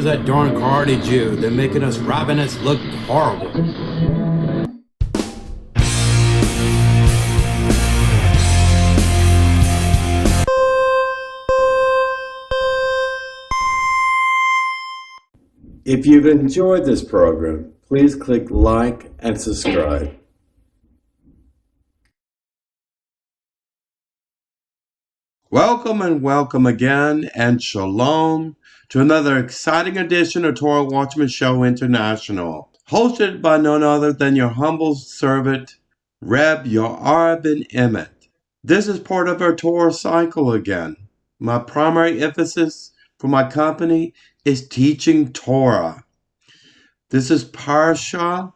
that darn Cardi Jew? They're making us ravenous look horrible. If you've enjoyed this program, please click like and subscribe. Welcome and welcome again, and shalom to another exciting edition of Torah Watchman Show International, hosted by none other than your humble servant, Reb ben-Emmett. This is part of our Torah cycle again. My primary emphasis for my company is teaching Torah. This is Parshah,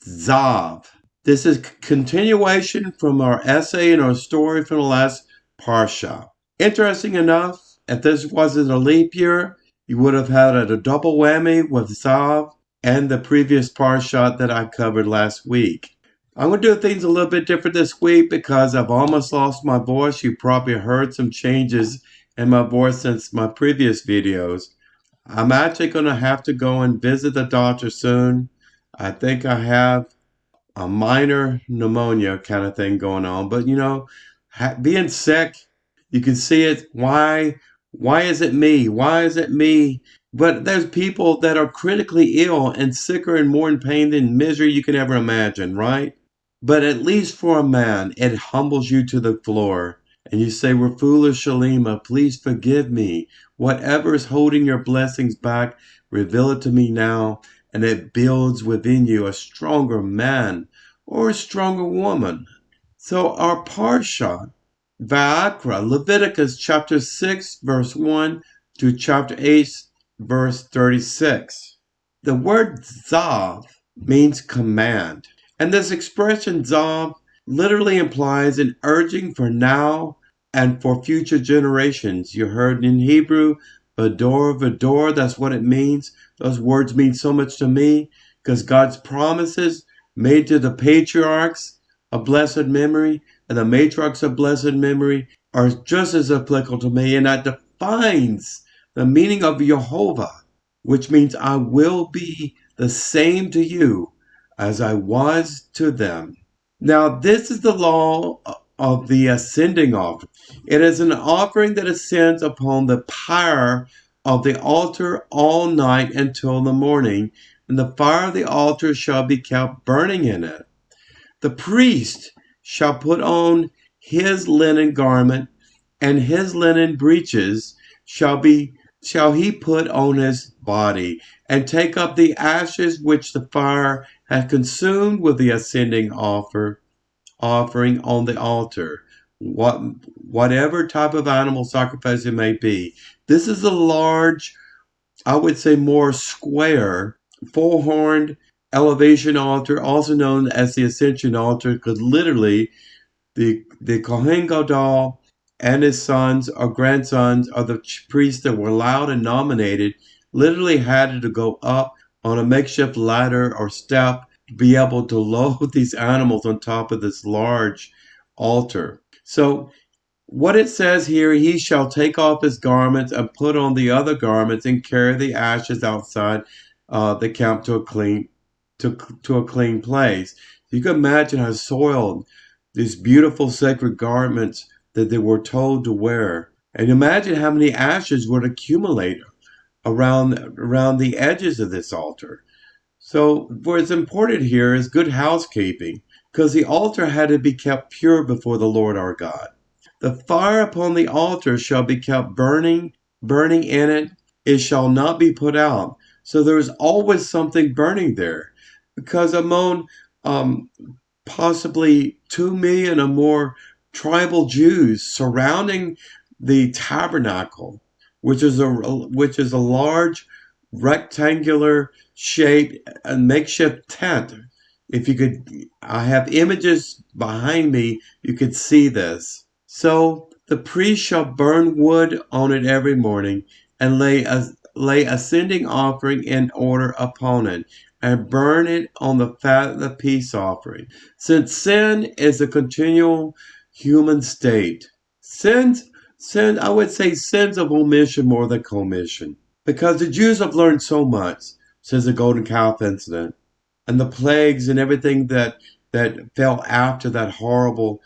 Tzav. This is continuation from our essay and our story from the last Parshah. Interesting enough, if this wasn't a leap year, you would have had a double whammy with Tzav and the previous Parshah that I covered last week. I'm going to do things a little bit different this week because I've almost lost my voice. You probably heard some changes in my voice since my previous videos. I'm actually going to have to go and visit the doctor soon. I think I have a minor pneumonia kind of thing going on. But, being sick, you can see it. Why is it me? Why is it me? But there's people that are critically ill and sicker and more in pain and misery you can ever imagine, right? But at least for a man, it humbles you to the floor. And you say, Rafula Shalima, please forgive me. Whatever is holding your blessings back, reveal it to me now. And it builds within you a stronger man or a stronger woman. So our Parshah, Va'akra, Leviticus chapter 6, verse 1 to chapter 8, verse 36. The word Tzav means command. And this expression Tzav literally implies an urging for now and for future generations. You heard in Hebrew, Vador, that's what it means. Those words mean so much to me because God's promises made to the patriarchs of blessed memory and the matriarchs of blessed memory are just as applicable to me. And that defines the meaning of Jehovah, which means I will be the same to you as I was to them. Now, this is the law of the ascending offering. It is an offering that ascends upon the pyre of the altar all night until the morning, and the fire of the altar shall be kept burning in it. The priest shall put on his linen garment, and his linen breeches shall he put on his body, and take up the ashes which the fire hath consumed with the ascending offering on the altar, whatever type of animal sacrifice it may be. This is a large, I would say more square, four-horned elevation altar, also known as the ascension altar, because literally the kohen gadol and his sons or grandsons or the priests that were allowed and nominated literally had to go up on a makeshift ladder or step to be able to load these animals on top of this large altar. So what it says here, he shall take off his garments and put on the other garments and carry the ashes outside the camp to a clean place. You can imagine how soiled these beautiful sacred garments that they were told to wear. And imagine how many ashes would accumulate around the edges of this altar. So what's important here is good housekeeping, because the altar had to be kept pure before the Lord our God. The fire upon the altar shall be kept burning in it. It shall not be put out. So there's always something burning there, because among possibly 2 million or more tribal Jews surrounding the tabernacle, which is a large rectangular shape, a makeshift tent. If you could, I have images behind me, you could see this. So the priest shall burn wood on it every morning and lay ascending offering in order upon it, and burn it on the fat of the peace offering. Since sin is a continual human state, I would say sins of omission more than commission. Because the Jews have learned so much since the golden calf incident and the plagues and everything that fell after that horrible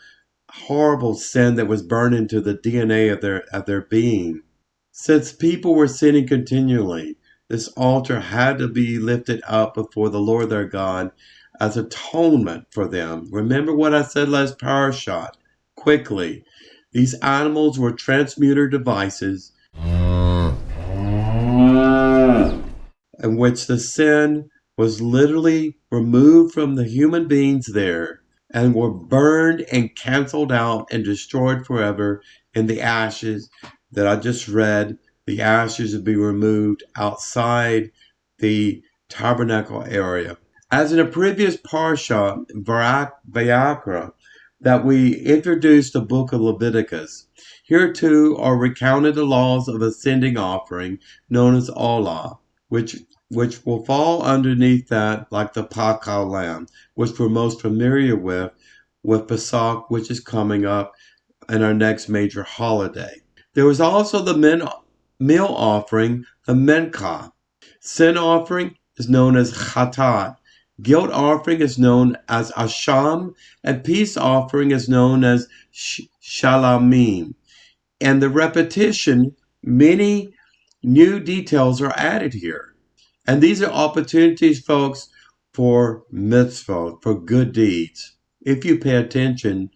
sin that was burned into the DNA of their being. Since people were sinning continually, this altar had to be lifted up before the Lord their God as atonement for them. Remember what I said last Parashat. Quickly, these animals were transmuter devices in which the sin was literally removed from the human beings there and were burned and canceled out and destroyed forever in the ashes that I just read. The ashes would be removed outside the tabernacle area. As in a previous Parshah, Vayakra, that we introduced the book of Leviticus, here too are recounted the laws of ascending offering known as Olah, which will fall underneath that like the Pakal lamb, which we're most familiar with Pesach, which is coming up in our next major holiday. There was also the meal offering, the Menka. Sin offering is known as Chatat. Guilt offering is known as Asham, and peace offering is known as Shalamim. And the repetition, many new details are added here. And these are opportunities, folks, for mitzvot, for good deeds, if you pay attention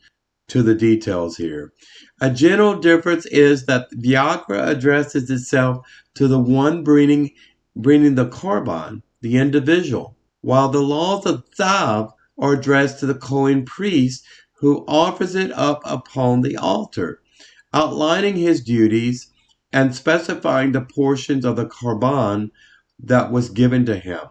to the details here. A general difference is that Vayakra addresses itself to the one bringing the korban, the individual, while the laws of Tzav are addressed to the kohen priest who offers it up upon the altar, outlining his duties and specifying the portions of the korban that was given to him.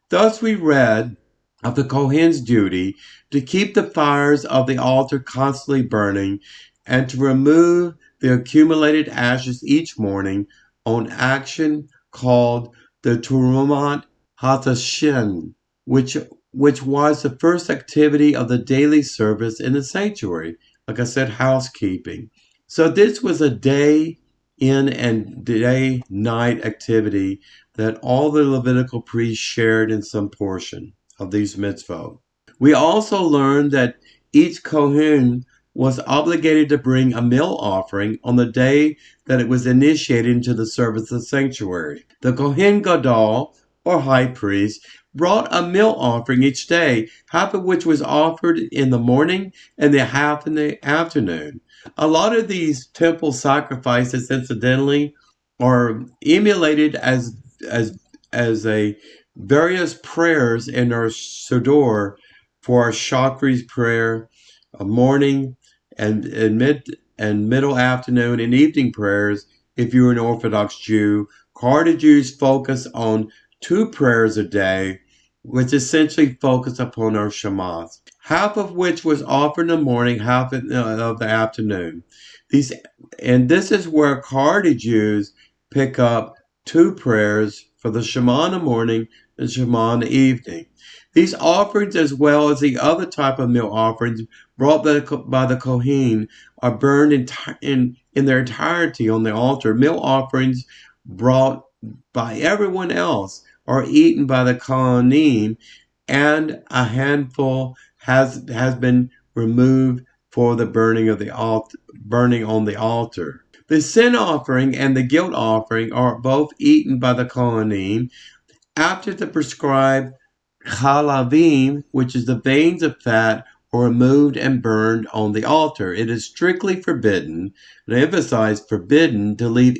Thus we read of the kohen's duty to keep the fires of the altar constantly burning and to remove the accumulated ashes each morning on action called the Terumat Hatashin, which was the first activity of the daily service in the sanctuary. Like I said, housekeeping. So this was a day in and day night activity that all the Levitical priests shared in some portion of these mitzvot. We also learned that each kohen was obligated to bring a meal offering on the day that it was initiated into the service of the sanctuary. The kohen gadol, or high priest, brought a meal offering each day, half of which was offered in the morning and the half in the afternoon. A lot of these temple sacrifices, incidentally, are emulated as a various prayers in our Siddur for our Shakri's prayer, morning and middle afternoon and evening prayers. If you're an Orthodox Jew, Carter Jews focus on 2 prayers a day, which essentially focus upon our Shema's, half of which was offered in the morning, half of the afternoon. This is where Carter Jews pick up 2 prayers for the Shema in the morning and Shema in the evening. These offerings, as well as the other type of meal offerings brought by the kohen, are burned in their entirety on the altar. Meal offerings brought by everyone else are eaten by the kohanim, and a handful has been removed for the burning on the altar. The sin offering and the guilt offering are both eaten by the kohanim after the prescribed chalavim, which is the veins of fat, are removed and burned on the altar. It is strictly forbidden, and I emphasize forbidden, to leave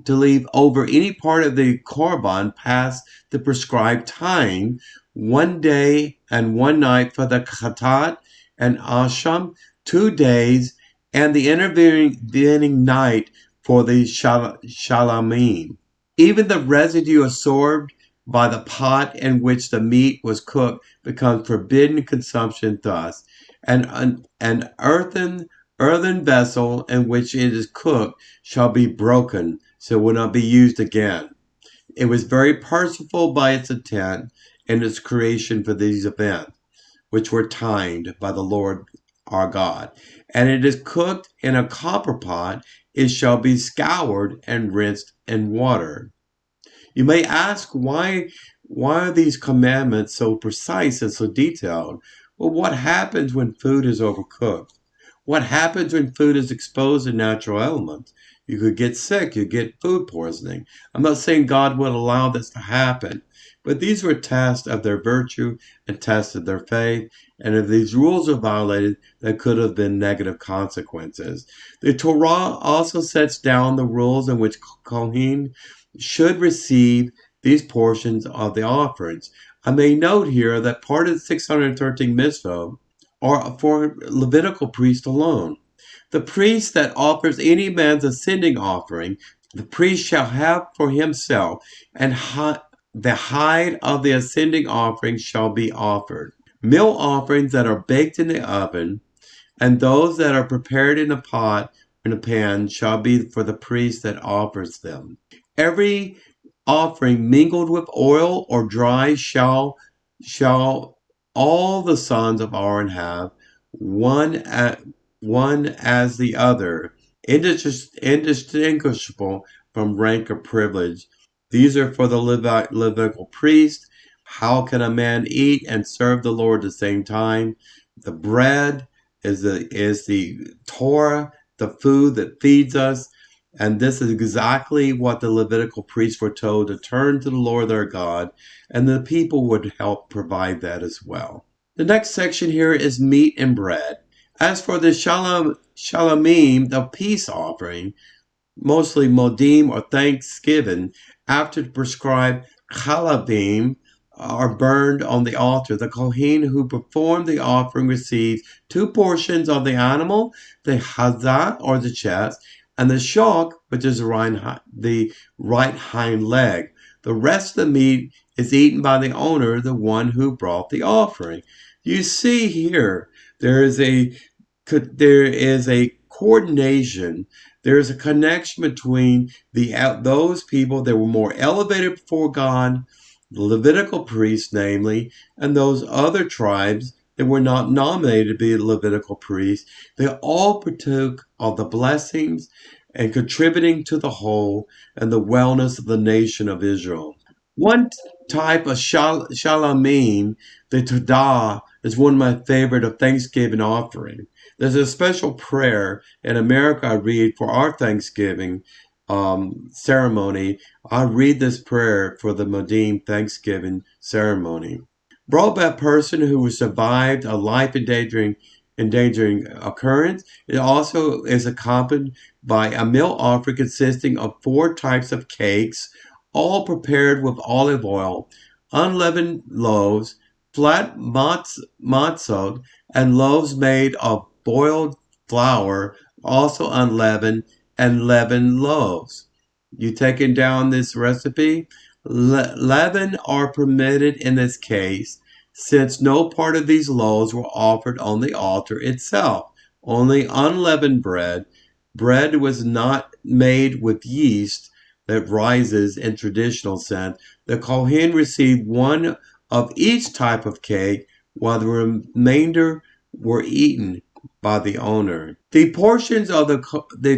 to leave over any part of the korban past the prescribed time, 1 day and 1 night for the chatat and asham, 2 days, and the intervening night for the shalamim. Even the residue absorbed by the pot in which the meat was cooked becomes forbidden consumption thus. An earthen vessel in which it is cooked shall be broken, so it will not be used again. It was very purposeful by its intent and its creation for these events, which were timed by the Lord our God. And it is cooked in a copper pot. It shall be scoured and rinsed in water. You may ask, why are these commandments so precise and so detailed? Well, what happens when food is overcooked? What happens when food is exposed to natural elements? You could get sick, you get food poisoning. I'm not saying God would allow this to happen, but these were tests of their virtue and tests of their faith. And if these rules are violated, there could have been negative consequences. The Torah also sets down the rules in which kohen should receive these portions of the offerings. I may note here that part of the 613 mitzvot are for Levitical priests alone. The priest that offers any man's ascending offering, the priest shall have for himself, and the hide of the ascending offering shall be offered. Meal offerings that are baked in the oven, and those that are prepared in a pot or in a pan, shall be for the priest that offers them. Every offering mingled with oil or dry shall all the sons of Aaron have, one as the other, indistinguishable from rank or privilege. These are for the Levitical priest. How can a man eat and serve the Lord at the same time? The bread is the Torah, the food that feeds us. And this is exactly what the Levitical priests were told, to turn to the Lord their God, and the people would help provide that as well. The next section here is meat and bread. As for the shalamim, the peace offering, mostly modim or thanksgiving, after the prescribed chalavim are burned on the altar, the kohen who performed the offering receives 2 portions of the animal, the hazat or the chest, and the shock, which is the right hind leg. The rest of the meat is eaten by the owner, the one who brought the offering. You see here, there is a coordination. There is a connection between those people that were more elevated before God, the Levitical priests, namely, and those other tribes that were not nominated to be Levitical priests. They all partook of the blessings and contributing to the whole and the wellness of the nation of Israel. One type of shalamim, the Todah, is one of my favorite of Thanksgiving offering. There's a special prayer in America I read for our Thanksgiving ceremony. I read this prayer for the Modim Thanksgiving ceremony. Brought by a person who survived a life-endangering occurrence. It also is accompanied by a meal offering consisting of 4 types of cakes, all prepared with olive oil, unleavened loaves, flat matzot, and loaves made of boiled flour, also unleavened, and leavened loaves. You taking down this recipe? Leaven are permitted in this case, since no part of these loaves were offered on the altar itself. Only unleavened bread. Bread was not made with yeast that rises in traditional sense. The kohen received 1 of each type of cake, while the remainder were eaten by the owner. The portions of the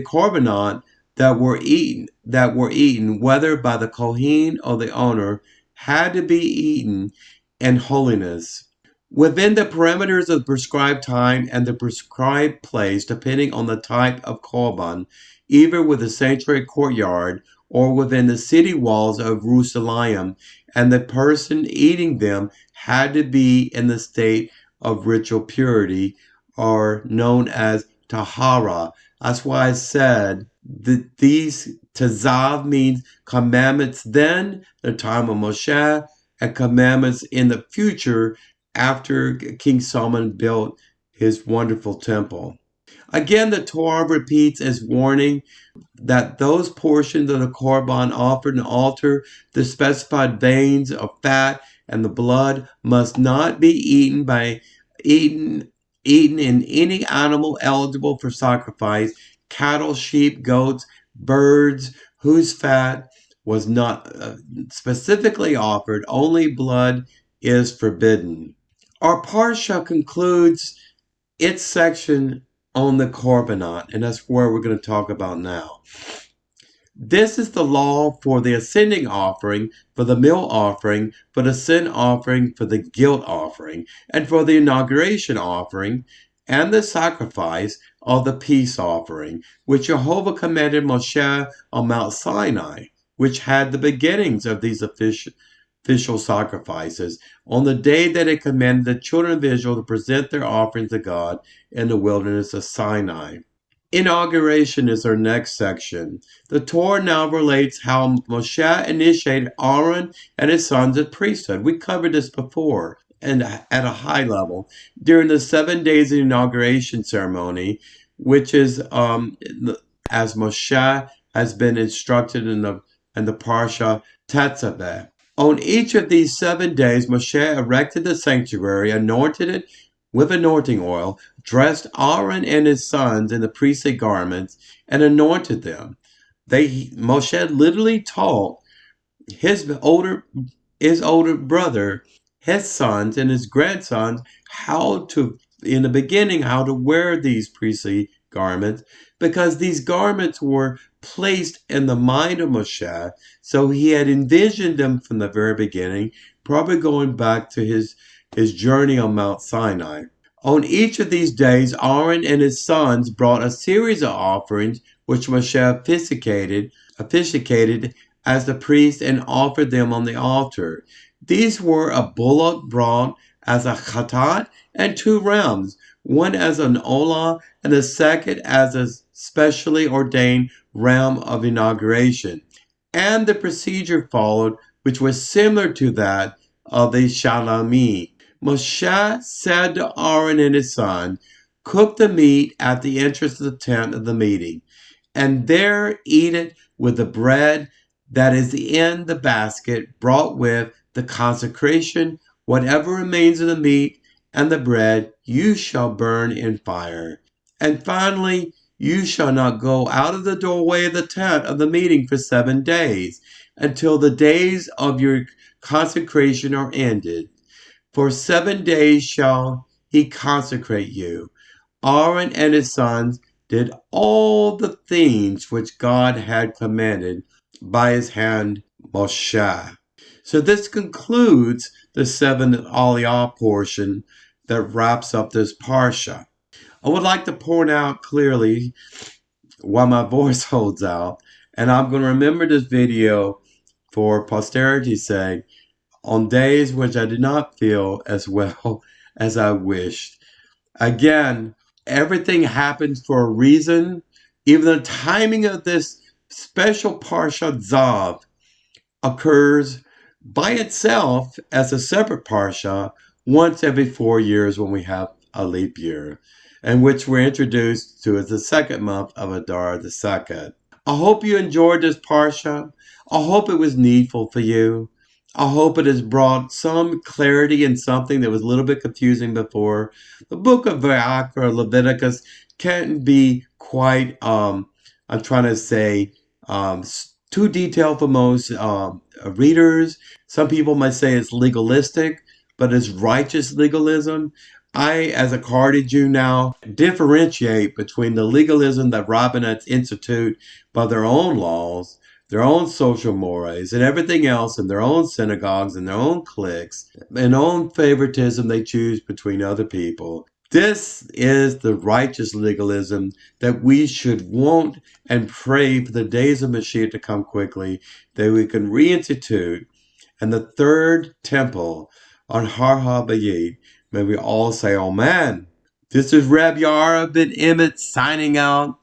korbanot that were eaten, whether by the kohen or the owner, had to be eaten in holiness, within the parameters of the prescribed time and the prescribed place, depending on the type of korban, either with the sanctuary courtyard or within the city walls of Jerusalem, and the person eating them had to be in the state of ritual purity, or known as tahara. That's why I said that these Tzav means commandments then, the time of Moshe, and commandments in the future after King Solomon built his wonderful temple. Again, the Torah repeats as warning that those portions of the korban offered on the altar, the specified veins of fat and the blood, must not be eaten in any animal eligible for sacrifice: cattle, sheep, goats, birds, whose fat was not specifically offered. Only blood is forbidden. Our Parshah concludes its section on the korbanot, and that's where we're going to talk about now. This is the law for the ascending offering, for the meal offering, for the sin offering, for the guilt offering, and for the inauguration offering, and the sacrifice of the peace offering, which Jehovah commanded Moshe on Mount Sinai, which had the beginnings of these official sacrifices, on the day that it commanded the children of Israel to present their offerings to God in the wilderness of Sinai. Inauguration is our next section. The Torah now relates how Moshe initiated Aaron and his sons at priesthood. We covered this before and at a high level during the 7 days of the inauguration ceremony, which is as Moshe has been instructed in the Parshah Tzav. On each of these 7 days, Moshe erected the sanctuary, anointed it with anointing oil, dressed Aaron and his sons in the priestly garments, and anointed them. Moshe literally taught his older brother, his sons, and his grandsons how to wear these priestly garments, because these garments were placed in the mind of Moshe, so he had envisioned them from the very beginning, probably going back to his journey on Mount Sinai. On each of these days, Aaron and his sons brought a series of offerings, which Moshe officiated as the priest and offered them on the altar. These were a bullock brought as a chatat and 2 rams, one as an olah and the second as a specially ordained ram of inauguration. And the procedure followed, which was similar to that of the shalami. Moshe said to Aaron and his son, "Cook the meat at the entrance of the tent of the meeting, and there eat it with the bread that is in the basket brought with the consecration. Whatever remains of the meat and the bread you shall burn in fire. And finally, you shall not go out of the doorway of the tent of the meeting for 7 days, until the days of your consecration are ended. For 7 days shall he consecrate you." Aaron and his sons did all the things which God had commanded by his hand Moshe. So this concludes the 7th Aliyah portion that wraps up this Parshah. I would like to point out clearly while my voice holds out, and I'm going to remember this video for posterity's sake, on days which I did not feel as well as I wished. Again, everything happens for a reason. Even the timing of this special Parshah Tzav occurs by itself as a separate Parshah once every 4 years when we have a leap year, and which we're introduced to as the 2nd month of Adar the 2nd. I hope you enjoyed this Parshah. I hope it was needful for you. I hope it has brought some clarity in something that was a little bit confusing before. The book of YHWH or Leviticus can be quite, I'm trying to say, too detailed for most readers. Some people might say it's legalistic, but it's righteous legalism. I, as a Cardi Jew now, differentiate between the legalism that rabbinate institute by their own laws, their own social mores, and everything else in their own synagogues and their own cliques, and own favoritism they choose between other people. This is the righteous legalism that we should want and pray for the days of Mashiach to come quickly, that we can reinstitute. And the 3rd temple on Har HaBayit, may we all say Amen. This is Reb Yara ben-Emmett signing out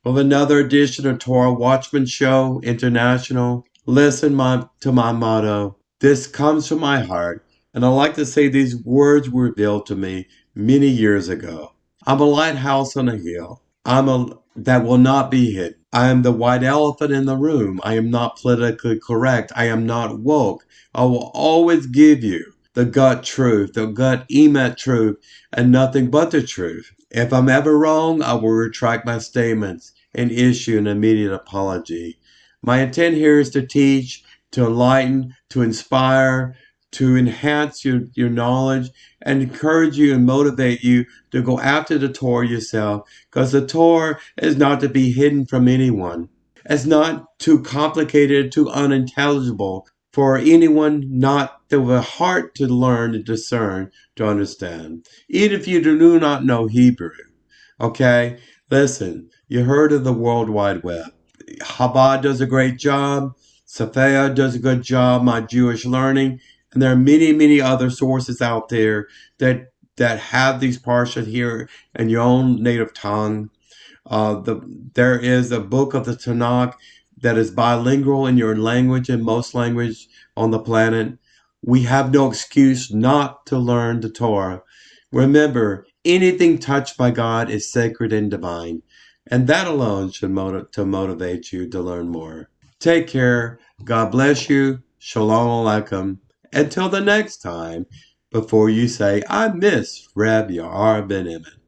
with another edition of Torah Watchman Show International. Listen to my motto. This comes from my heart, and I like to say these words were revealed to me many years ago. I'm a lighthouse on a hill. That will not be hidden. I am the white elephant in the room. I am not politically correct. I am not woke. I will always give you the gut truth, the gut emet truth, and nothing but the truth. If I'm ever wrong, I will retract my statements and issue an immediate apology. My intent here is to teach, to enlighten, to inspire, to enhance your knowledge and encourage you and motivate you to go after the Torah yourself, because the Torah is not to be hidden from anyone. It's not too complicated, too unintelligible for anyone not with a heart to learn and discern, to understand. Even if you do not know Hebrew, okay? Listen, you heard of the World Wide Web. Chabad does a great job. Safea does a good job, my Jewish learning. And there are many, many other sources out there that have these Parshas here in your own native tongue. There is a book of the Tanakh that is bilingual in your language and most language on the planet. We have no excuse not to learn the Torah. Remember, anything touched by God is sacred and divine, and that alone should motivate you to learn more. Take care. God bless you. Shalom Aleichem. Until the next time, before you say, I miss Rabbi ben-Emmett.